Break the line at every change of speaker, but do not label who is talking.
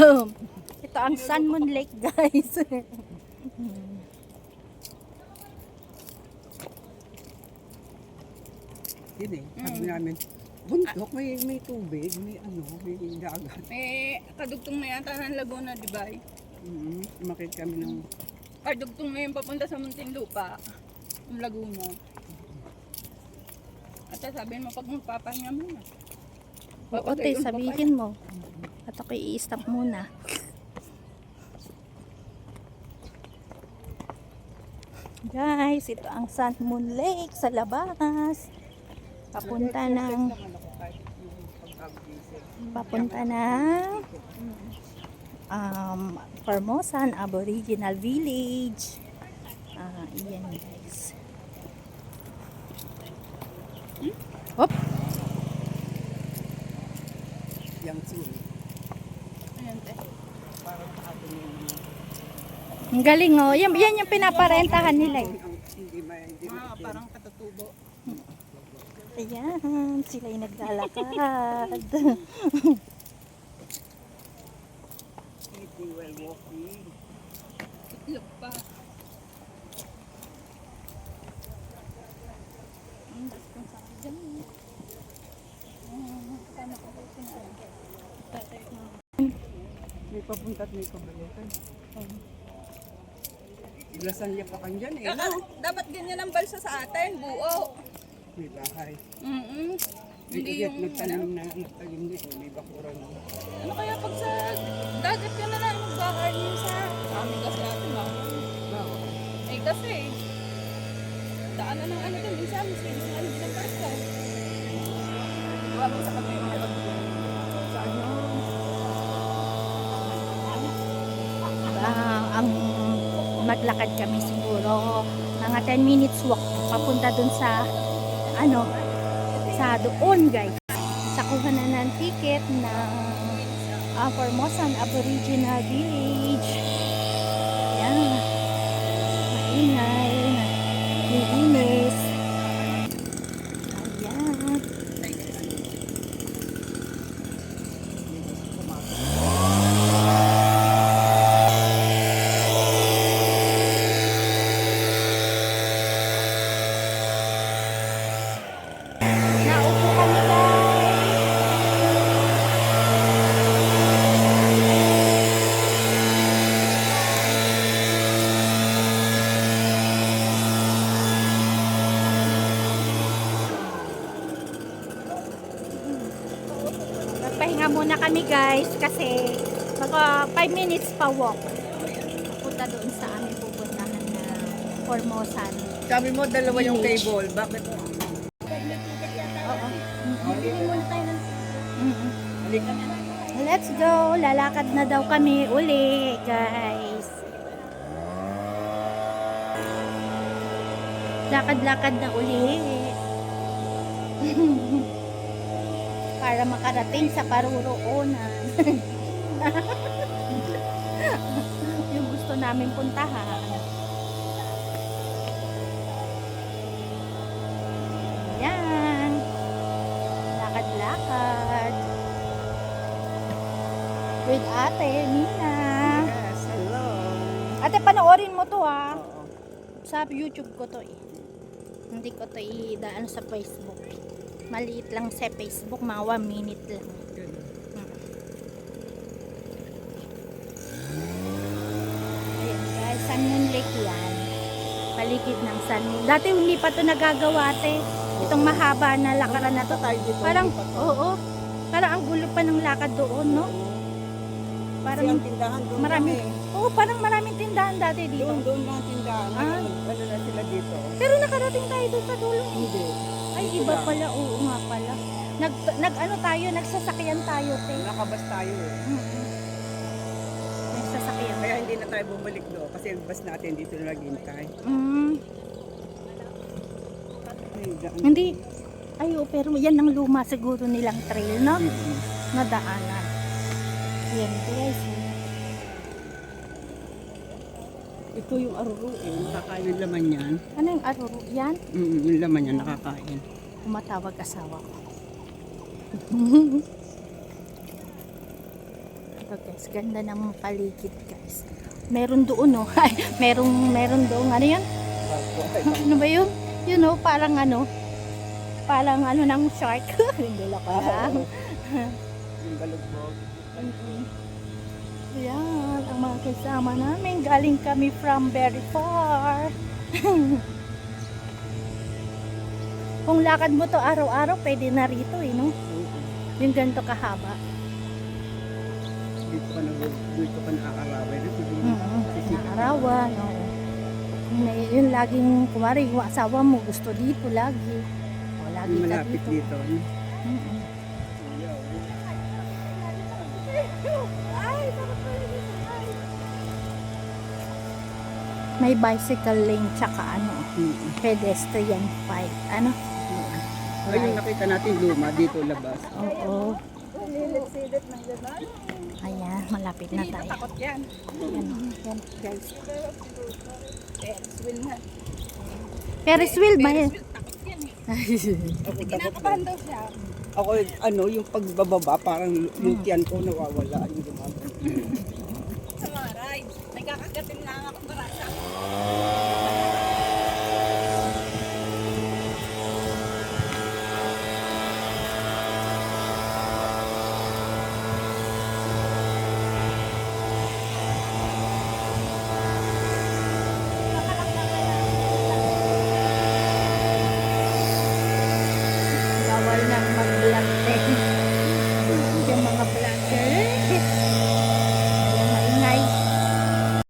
Ito ang Sun Moon Lake, guys.
Yun eh, sabi namin, bundok, may tubig, may dagat.
May kadugtong na yata ng Laguna, di ba?
Umakit kami ng...
Kadugtong na yung papunta sa Muntinlupa, yung Laguna. At sabihin mo pag magpapahinga muna.
Oo, te, sabihin mo. At ako i-stop muna. Guys, ito ang Sun Moon Lake sa labas. Papunta ng Formosan Aboriginal Village. Iyan, guys. Hop.
Yang Tzu.
Ayan, te.
Parang sa atin yung mga...
Ang galing, oh. Yan yung pinaparentahan nila, eh.
Parang katutubo.
Ayan, sila'y naglalakad.
Eating while walking.
Itlog pa. Ang gusto sa akin dyan. Kasama ko po sinabi. Tatay mo.
May papunta at may pabalikan. Ilasan niya pa kan dyan eh.
Dapat ganyan ang balsa sa atin, buo.
May bahay.
Hindi yung
nagtanim na may bakuran.
ano kaya pag sa dagat ka na lang magbahay niyo sa amin kasi atin ba?
Bawal.
Eh kasi daanan ng ano din minsan minsan ano din ang barko. Wala mo sa kanya yung mga sa ano.
Ang maglakad kami siguro mga 10 minutes walk papunta dun sa sa doon, guys. Sa kuha na ng ticket ng Formosan Aboriginal Village. Yan. Maingay. Linis. Ayan. Naupo kami, guys. Nagpahinga muna kami, guys, kasi baka 5 minutes pa walk. Punta doon sa amin pupuntahan na Formosan.
Sabi mo dalawa yung table. Bakit?
Oo. Let's go. Lalakad na daw kami uli, guys. Lakad-lakad na uli. Para makarating sa paruroonan. Yung gusto namin puntahan. Yan. Lakad-lakad. With Ate Nina.
Yes, hello.
Ate, panoorin mo to, ha.
Oo.
Sa YouTube ko to, eh. Hindi ko to idaan sa Facebook. Maliit lang sa Facebook, mga 1 minute lang. Ayan, guys, Sun Moon Lake yan. Paligid ng Sun Moon. Dati hindi pa to nagagawa, ate. Itong mahaba na lakaran na to. Parang, oo. Parang ang gulo pa ng lakad doon, no? Parang
Kasi ang tindahan doon
marami.
kami.
Oo, parang maraming tindahan dati dito.
Doon lang ang tindahan.
Ah.
Ano na sila dito?
Pero nakarating tayo doon sa dulo.
Hindi.
Ay, iba pala. Oo nga pala. Nag-ano tayo, nagsasakyan tayo, te.
Nakabas tayo eh.
Nagsasakyan.
Kaya hindi na tayo bumalik doon kasi yung bus natin dito na naghintay. Ay,
Hindi. Ay, oh, pero yan ang luma siguro nilang trail, no? Na daanan. Yan, guys.
Ito yung aruro eh. Nakakain yung laman yan.
Ano yung aruro? Yan?
Yung laman yan nakakain.
Kumatawag asawa ko. Ito guys, ganda ng paligid guys. Meron doon oh. Ay, meron doon. Ano yan? Ano ba yun? Yun oh, parang ano ng shark. Hindi lang pala.
Yung balugbog.
Yan, ang mga kasama namin. Galing kami from very far. Kung lakad mo to araw-araw, pwede na rito eh, no? Yung ganito kahaba.
Dito ka nakakaraway.
Nakarawan, oo. Yun laging, kumari, yung asawa mo gusto dito lagi. O, lagi ka
Malapit
dito.
dito.
May bicycle lane tsaka ano, pedestrian fight. Ano?
Ay, yung nakita natin luma dito labas.
Oo.
Lilit-silit ng gano'n.
Ayan, malapit na
Dito,
tayo.
takot yan.
Yan, guys.
Ferris wheel na.
Ferris wheel ba yan?
Ferris wheel, takot yan eh. Kinakabahan daw siya.
Ako, yung pagbababa, parang yung tiyan ko nawawala. Yung gumagano.
Sa mga rides. Nagkakagatin lang ako barasa.